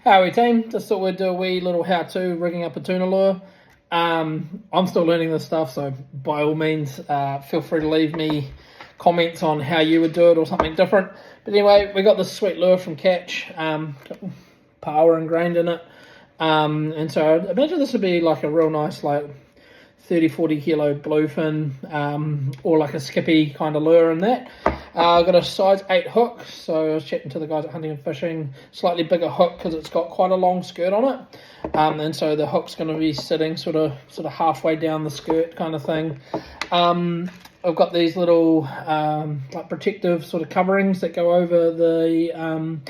Howdy team, just thought we'd do a wee little how-to rigging up a tuna lure. I'm still learning this stuff, so by all means feel free to leave me comments on how you would do it or something different. But anyway, we got this sweet lure from Catch, got power ingrained in it, and so I imagine this would be like a real nice like 30-40 kilo bluefin or like a skippy kind of lure in that. I've got a size 8 hook, so I was chatting to the guys at Hunting and Fishing, slightly bigger hook because it's got quite a long skirt on it, and so the hook's going to be sitting sort of halfway down the skirt kind of thing. I've got these little like protective sort of coverings that go over the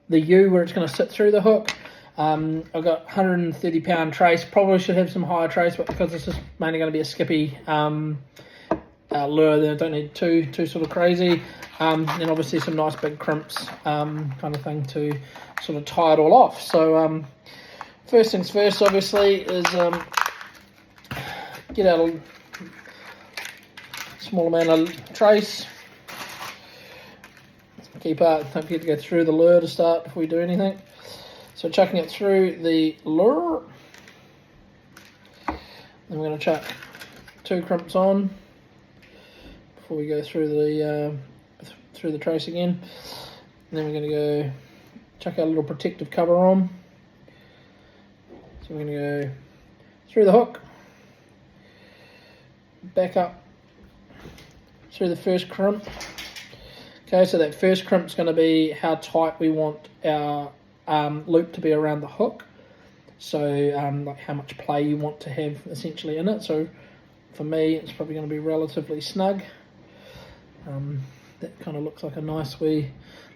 U where it's going to sit through the hook. I've got 130 pound trace, probably should have some higher trace, but because this is mainly going to be a skippy lure, then I don't need too sort of crazy, and obviously some nice big crimps kind of thing to sort of tie it all off. So first things first obviously is get out a small amount of trace. Don't forget to go through the lure to start before you do anything. So chucking it through the lure, then we're going to chuck 2 crimps on before we go through the trace again. And then we're going to go chuck our little protective cover on. So we're going to go through the hook, back up through the first crimp. Okay, so that first crimp is going to be how tight we want our loop to be around the hook. So like how much play you want to have essentially in it. So for me, it's probably going to be relatively snug. That kind of looks like a nice wee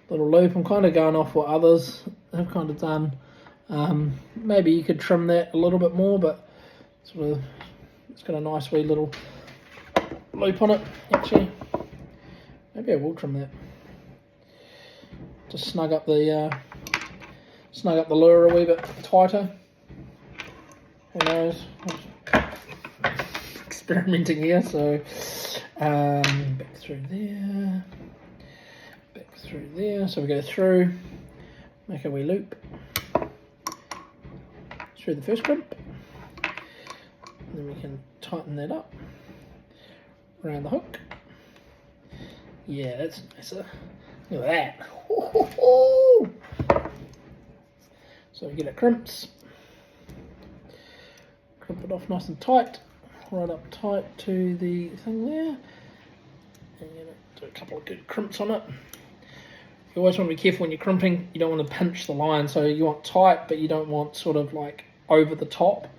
little loop. I'm kind of going off what others have kind of done. Maybe you could trim that a little bit more, but sort of it's got a nice wee little loop on it. Actually, maybe I will trim that. Just snug up the lure a wee bit tighter. Who knows? Experimenting here, so back through there, back through there. So we go through, make a wee loop through the first crimp, and then we can tighten that up around the hook. Yeah, that's nicer. Look at that. So we get our crimps, crimp it off nice and tight, right up tight to the thing there, and do a couple of good crimps on it. You always want to be careful when you're crimping. You don't want to pinch the line, so you want tight, but you don't want sort of like over the top.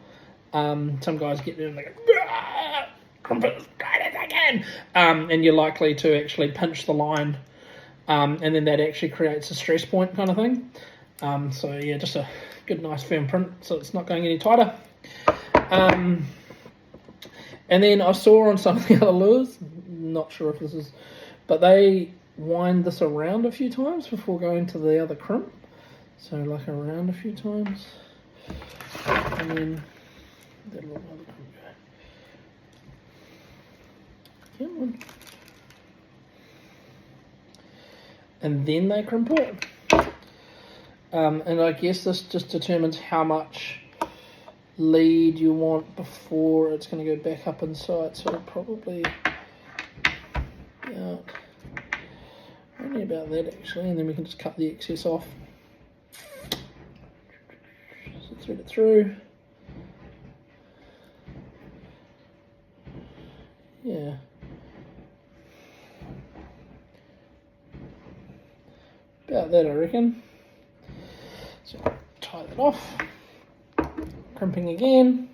Some guys get there and they go, crimp it as tight as I can, and you're likely to actually pinch the line, and then that actually creates a stress point kind of thing. So yeah, just a good nice firm print so it's not going any tighter. And then I saw on some of the other lures, not sure if this is, but they wind this around a few times before going to the other crimp. So like around a few times, and then that little other crimp go. Come on. And then they crimp it. And I guess this just determines how much lead you want before it's going to go back up inside. So probably about, only about that actually, and then we can just cut the excess off. So thread it through. Yeah. About that I reckon. So tie that off, crimping again.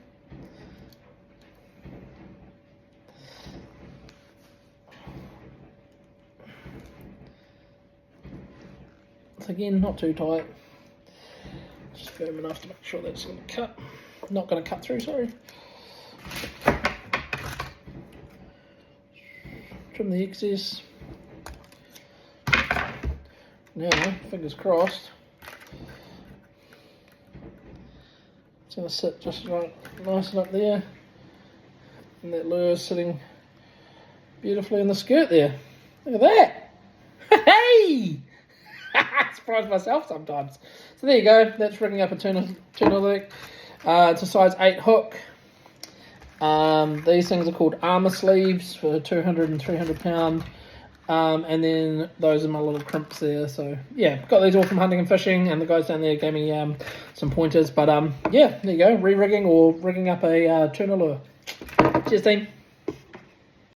Once again, not too tight, just firm enough to make sure that's going to cut, not going to cut through, sorry. Trim the excess. Now, fingers crossed, it's going to sit just right nice and up there, and that lure is sitting beautifully in the skirt there. Look at that! Hey! Surprise myself sometimes. So there you go. That's rigging up a tuna leg. It's a size 8 hook. These things are called armour sleeves for 200 and 300 pound. And then those are my little crimps there. So yeah, got these all from hunting and fishing, and the guys down there gave me some pointers. But yeah, there you go, re-rigging or rigging up a tuna lure. Cheers, team.